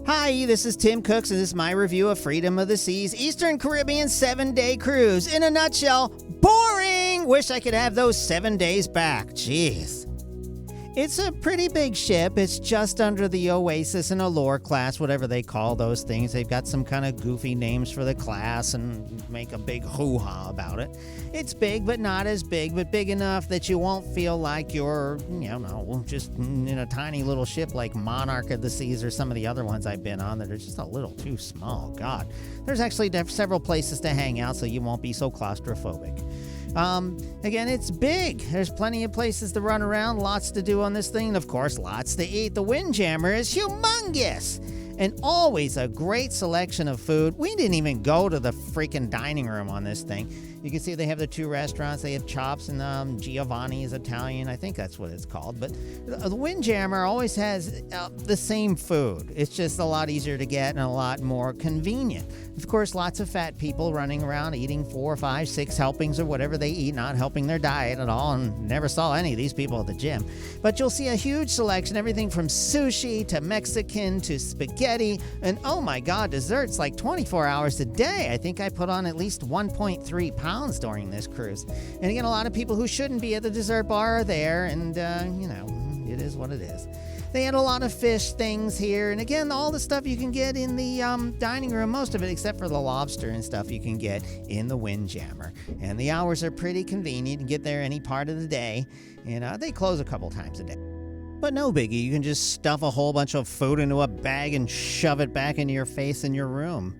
Hi, this is Tim Cooks, and this is my review of Freedom of the Seas Eastern Caribbean 7-day cruise. In a nutshell, boring! Wish I could have those 7 days back. Jeez. It's a pretty big ship. It's just under the Oasis and Allure class, whatever they call those things. They've got some kind of goofy names for the class and make a big hoo-ha about it. It's big, but not as big, but big enough that you won't feel like you're, just in a tiny little ship like Monarch of the Seas or some of the other ones I've been on that are just a little too small. God, there's actually several places to hang out so you won't be so claustrophobic. Again, it's big. There's plenty of places to run around, lots to do on this thing, and of course, lots to eat. The Windjammer is humongous, and always a great selection of food. We didn't even go to the freaking dining room on this thing. You can see they have the two restaurants. They have Chops and Giovanni's Italian. I think that's what it's called. But the Windjammer always has the same food. It's just a lot easier to get and a lot more convenient. Of course, lots of fat people running around eating 4, 5, 6 helpings or whatever they eat, not helping their diet at all, and never saw any of these people at the gym. But you'll see a huge selection, everything from sushi to Mexican to spaghetti, and oh my God, desserts like 24 hours a day. I think I put on at least 1.3 pounds during this cruise. And again, a lot of people who shouldn't be at the dessert bar are there, and it is what it is. They had a lot of fish things here, and again, all the stuff you can get in the dining room, most of it except for the lobster and stuff you can get in the Windjammer. And the hours are pretty convenient. You can get there any part of the day, and they close a couple times a day. But no biggie, you can just stuff a whole bunch of food into a bag and shove it back into your face in your room.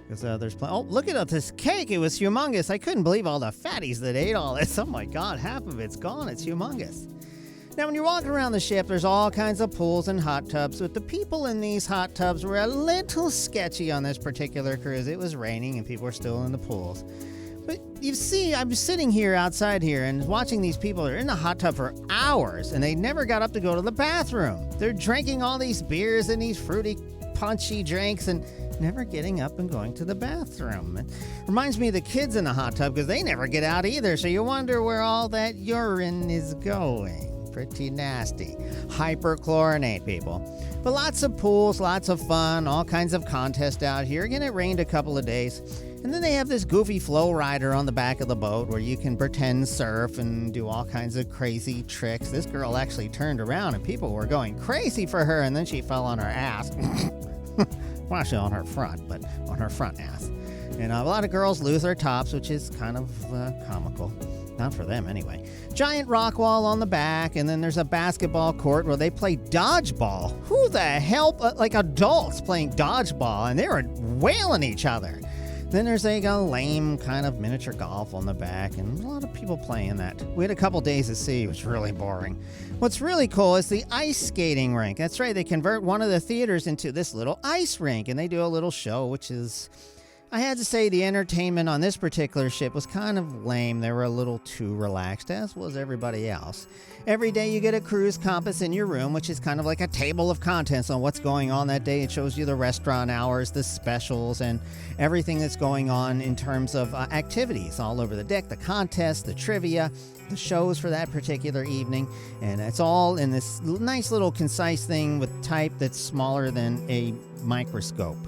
Because there's oh, look at this cake. It was humongous. I couldn't believe all the fatties that ate all this. Oh my God, half of it's gone. It's humongous. Now, when you're walking around the ship, there's all kinds of pools and hot tubs, but the people in these hot tubs were a little sketchy on this particular cruise. It was raining and people were still in the pools. But you see, I'm sitting here outside here and watching these people. They're in the hot tub for hours and they never got up to go to the bathroom. They're drinking all these beers and these fruity, punchy drinks and never getting up and going to the bathroom. It reminds me of the kids in the hot tub because they never get out either. So you wonder where all that urine is going. Pretty nasty. Hyperchlorinate, people. But lots of pools, lots of fun, all kinds of contests out here. Again, it rained a couple of days. And then they have this goofy flow rider on the back of the boat where you can pretend surf and do all kinds of crazy tricks. This girl actually turned around and people were going crazy for her, and then she fell on her ass. Well, actually on her front, but on her front ass. And a lot of girls lose their tops, which is kind of comical. Not for them, anyway. Giant rock wall on the back, and then there's a basketball court where they play dodgeball. Who the hell, like adults playing dodgeball, and they were wailing each other. Then there's a lame kind of miniature golf on the back, and a lot of people playing that. We had a couple days at sea. It was really boring. What's really cool is the ice skating rink. That's right, they convert one of the theaters into this little ice rink, and they do a little show, which is... I had to say the entertainment on this particular ship was kind of lame. They were a little too relaxed, as was everybody else. Every day you get a cruise compass in your room, which is kind of like a table of contents on what's going on that day. It shows you the restaurant hours, the specials, and everything that's going on in terms of activities all over the deck, the contests, the trivia, the shows for that particular evening. And it's all in this nice little concise thing with type that's smaller than a microscope.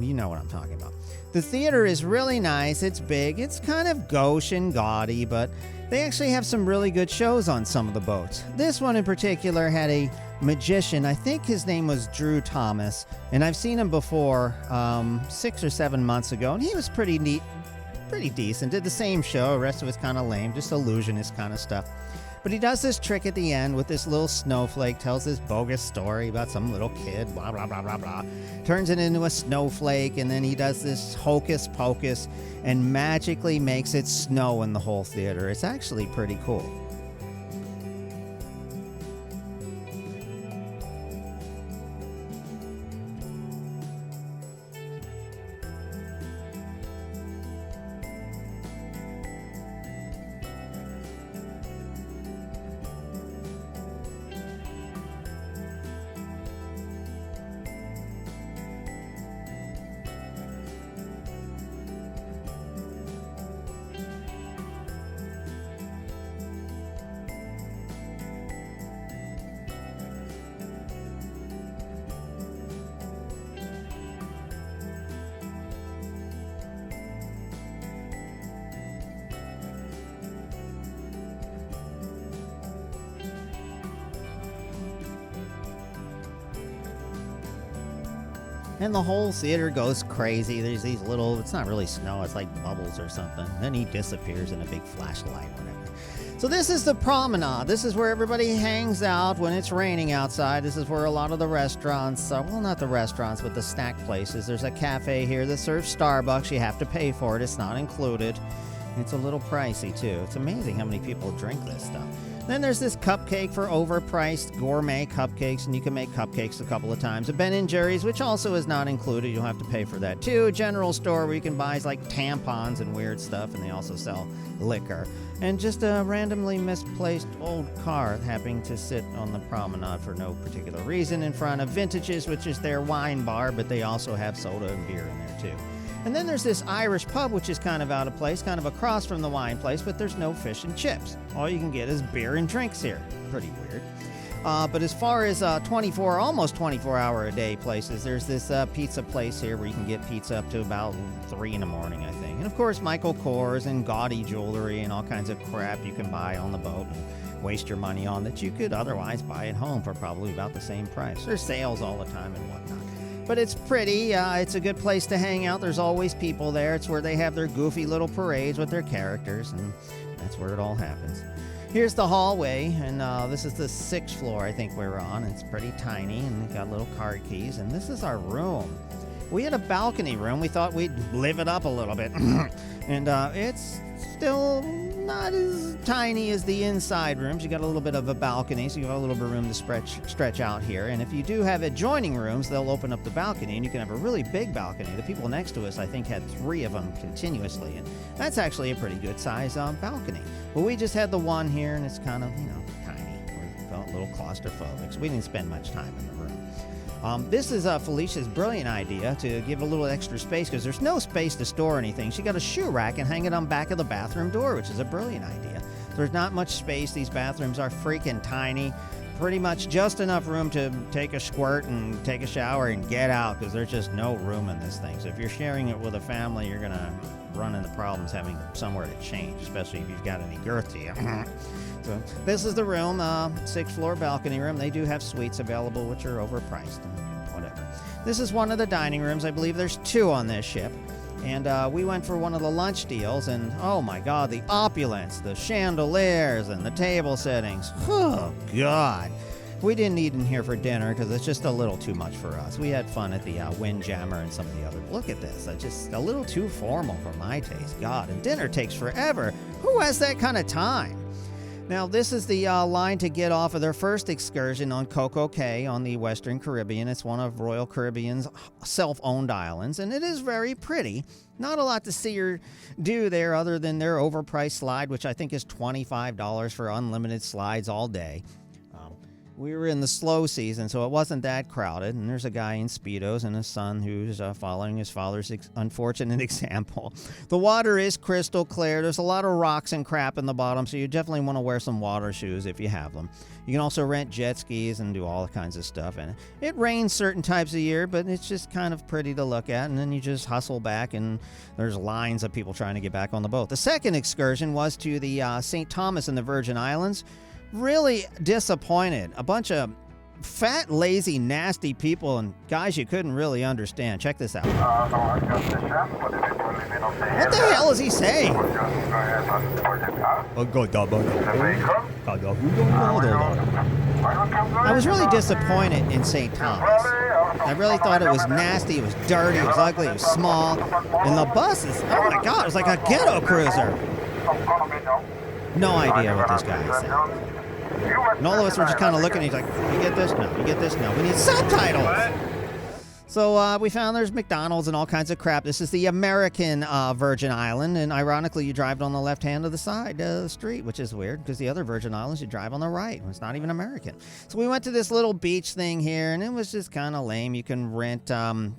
You know what I'm talking about. The theater is really nice. It's big. It's kind of gauche and gaudy, but they actually have some really good shows on some of the boats. This one in particular had a magician. I think his name was Drew Thomas, and I've seen him before 6 or 7 months ago, and he was pretty neat, pretty decent. Did the same show. The rest of it's kind of lame, just illusionist kind of stuff. But he does this trick at the end with this little snowflake, tells this bogus story about some little kid, blah, blah, blah, blah, blah. Turns it into a snowflake, and then he does this hocus pocus and magically makes it snow in the whole theater. It's actually pretty cool. And the whole theater goes crazy. There's these little, it's not really snow, it's like bubbles or something. Then he disappears in a big flashlight or whatever. So this is the Promenade. This is where everybody hangs out when it's raining outside. This is where a lot of the restaurants, well, not the restaurants, but the snack places. There's a cafe here that serves Starbucks. You have to pay for it. It's not included. It's a little pricey, too. It's amazing how many people drink this stuff. Then there's this cupcake for overpriced gourmet cupcakes, and you can make cupcakes a couple of times. A Ben & Jerry's, which also is not included. You'll have to pay for that, too. A general store where you can buy like tampons and weird stuff, and they also sell liquor. And just a randomly misplaced old car happening to sit on the promenade for no particular reason in front of Vintages, which is their wine bar, but they also have soda and beer in there, too. And then there's this Irish pub, which is kind of out of place, kind of across from the wine place, but there's no fish and chips. All you can get is beer and drinks here. Pretty weird. But as far as almost 24-hour-a-day places, there's this pizza place here where you can get pizza up to about 3 in the morning, I think. And, of course, Michael Kors and gaudy jewelry and all kinds of crap you can buy on the boat and waste your money on that you could otherwise buy at home for probably about the same price. There's sales all the time and whatnot. But it's pretty. It's a good place to hang out. There's always people there. It's where they have their goofy little parades with their characters, and that's where it all happens. Here's the hallway, and this is the 6th floor I think we're on. It's pretty tiny, and we've got little card keys, and this is our room. We had a balcony room. We thought we'd live it up a little bit, and it's still not as tiny as the inside rooms. You got a little bit of a balcony, so you got a little bit of room to stretch out here. And if you do have adjoining rooms, they'll open up the balcony, and you can have a really big balcony. The people next to us, I think, had 3 of them continuously, and that's actually a pretty good size balcony. But we just had the one here, and it's kind of, tiny. We felt a little claustrophobic, so we didn't spend much time in the room. This is Felicia's brilliant idea to give a little extra space because there's no space to store anything. She got a shoe rack and hang it on back of the bathroom door, which is a brilliant idea. There's not much space. These bathrooms are freaking tiny. Pretty much just enough room to take a squirt and take a shower and get out because there's just no room in this thing. So if you're sharing it with a family, you're going to run into problems having somewhere to change, especially if you've got any girth to you. So this is the room, 6th floor balcony room. They do have suites available, which are overpriced and whatever. This is one of the dining rooms. I believe there's 2 on this ship. And we went for one of the lunch deals, and oh my God, the opulence, the chandeliers, and the table settings. Oh God. We didn't eat in here for dinner because it's just a little too much for us. We had fun at the Windjammer and some of the other. Look at this. It's just a little too formal for my taste. God, and dinner takes forever. Who has that kind of time? Now, this is the line to get off of their first excursion on Coco Cay on the Western Caribbean. It's one of Royal Caribbean's self-owned islands, and it is very pretty. Not a lot to see or do there other than their overpriced slide, which I think is $25 for unlimited slides all day. We were in the slow season, so it wasn't that crowded. And there's a guy in Speedos and a son who's following his father's unfortunate example. The water is crystal clear. There's a lot of rocks and crap in the bottom, so you definitely want to wear some water shoes if you have them. You can also rent jet skis and do all kinds of stuff. And it rains certain types of year, but it's just kind of pretty to look at. And then you just hustle back, and there's lines of people trying to get back on the boat. The second excursion was to the St. Thomas in the Virgin Islands. Really disappointed. A bunch of fat, lazy, nasty people and guys you couldn't really understand. Check this out. What the hell is he saying? I was really disappointed in St. Thomas. I really thought it was nasty, it was dirty, it was ugly, it was small. And the bus is, oh my God, it was like a ghetto cruiser. No idea what this guy is saying. And all of us were just kind of looking, he's like, you get this? No. You get this? No. We need subtitles. So we found there's McDonald's and all kinds of crap. This is the American Virgin Island, and ironically, you drive on the left hand of the side of the street, which is weird, because the other Virgin Islands, you drive on the right. It's not even American. So we went to this little beach thing here, and it was just kind of lame. You can rent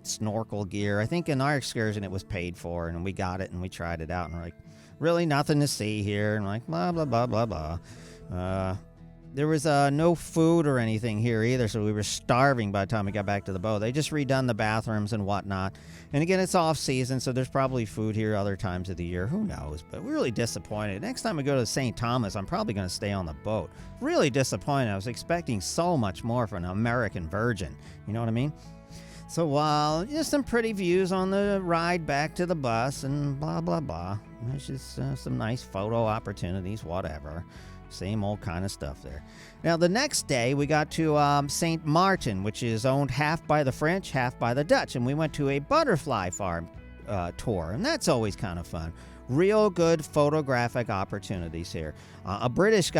snorkel gear. I think in our excursion, it was paid for, and we got it, and we tried it out, and we're like, really nothing to see here, and like, blah, blah, blah, blah, blah. There was no food or anything here either, so we were starving by the time we got back to the boat. They just redone the bathrooms and whatnot. And again, it's off-season, so there's probably food here other times of the year. Who knows? But we're really disappointed. Next time we go to St. Thomas, I'm probably going to stay on the boat. Really disappointed. I was expecting so much more from an American Virgin. You know what I mean? So just some pretty views on the ride back to the bus and blah, blah, blah. There's just some nice photo opportunities, whatever. Same old kind of stuff there. Now, the next day, we got to St. Maarten, which is owned half by the French, half by the Dutch. And we went to a butterfly farm tour, and that's always kind of fun. Real good photographic opportunities here. A British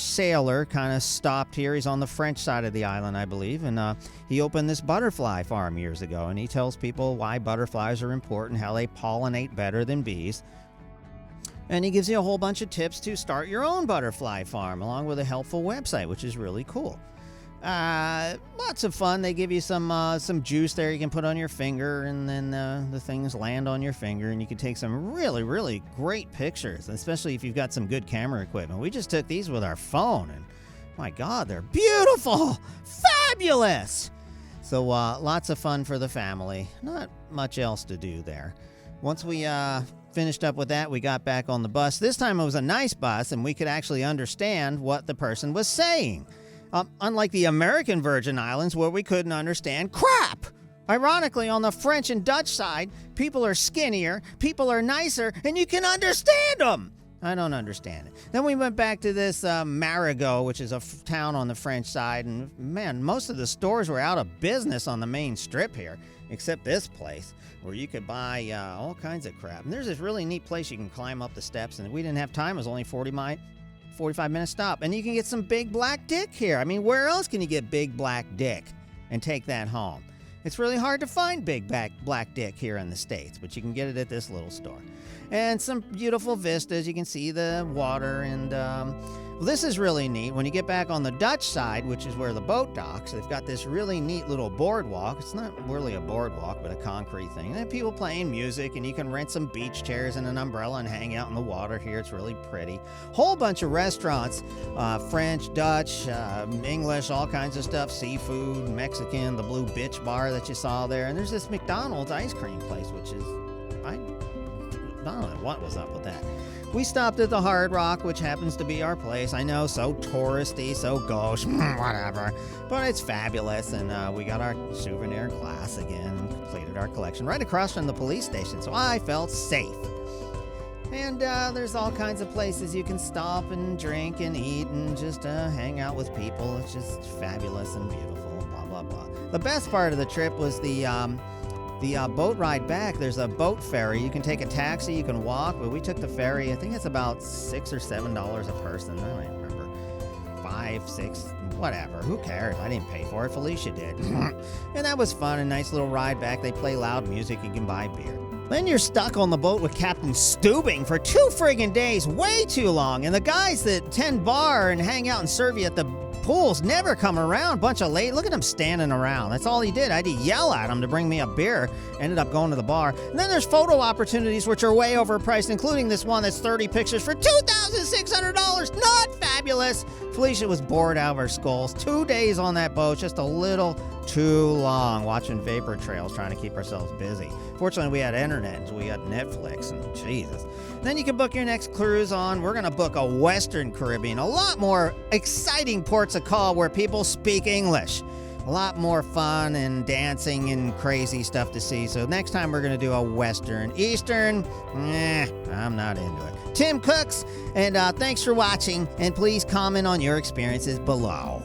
sailor, kind of stopped here. He's on the French side of the island, I believe, and he opened this butterfly farm years ago, and he tells people why butterflies are important, how they pollinate better than bees. And he gives you a whole bunch of tips to start your own butterfly farm, along with a helpful website, which is really cool. Lots of fun. They give you some juice there you can put on your finger, and then the things land on your finger, and you can take some really, really great pictures, especially if you've got some good camera equipment. We just took these with our phone, and my God, they're beautiful! Fabulous! So lots of fun for the family. Not much else to do there. Once we finished up with that, we got back on the bus. This time it was a nice bus, and we could actually understand what the person was saying. Unlike the American Virgin Islands, where we couldn't understand crap. Ironically, on the French and Dutch side, people are skinnier, people are nicer, and you can understand them. I don't understand it. Then we went back to this Marigot, which is a town on the French side, and man, most of the stores were out of business on the main strip here, except this place, where you could buy all kinds of crap. And there's this really neat place you can climb up the steps, and we didn't have time. It was only 45-minute stop. And you can get some big black dick here. I mean, where else can you get big black dick and take that home? It's really hard to find big black dick here in the States, but you can get it at this little store. And some beautiful vistas. You can see the water, and this is really neat. When you get back on the Dutch side, which is where the boat docks, they've got this really neat little boardwalk. It's not really a boardwalk, but a concrete thing. And they have people playing music, and you can rent some beach chairs and an umbrella and hang out in the water here. It's really pretty. Whole bunch of restaurants, French, Dutch, English, all kinds of stuff, seafood, Mexican, the Blue Bitch Bar that you saw there. And there's this McDonald's ice cream place, which is, I don't know what was up with that. We stopped at the Hard Rock, which happens to be our place. I know, so touristy, so gauche, whatever. But it's fabulous, and we got our souvenir glass again and completed our collection right across from the police station, so I felt safe. And there's all kinds of places you can stop and drink and eat and just hang out with people. It's just fabulous and beautiful, blah, blah, blah. The best part of the trip was the boat ride back. There's a boat ferry. You can take a taxi, you can walk, but we took the ferry. I think it's about $6 or $7 a person. I don't even remember. 5, 6, whatever. Who cares? I didn't pay for it. Felicia did. And that was fun. A nice little ride back. They play loud music. You can buy beer. Then you're stuck on the boat with Captain Stubing for 2 friggin' days. Way too long. And the guys that tend bar and hang out and serve you at the pools never come around. Bunch of late. Look at him standing around. That's all he did. I had to yell at him to bring me a beer. Ended up going to the bar. And then there's photo opportunities, which are way overpriced, including this one that's 30 pictures for $2,600. Not fabulous. Felicia was bored out of her skulls. 2 days on that boat, just a little too long, watching vapor trails, trying to keep ourselves busy. Fortunately, we had internet, and we got Netflix, and Jesus. Then you can book your next cruise on. We're going to book a Western Caribbean, a lot more exciting ports of call where people speak English. A lot more fun and dancing and crazy stuff to see. So next time we're going to do a Western. Eastern, I'm not into it. Tim Cooks, and thanks for watching, and please comment on your experiences below.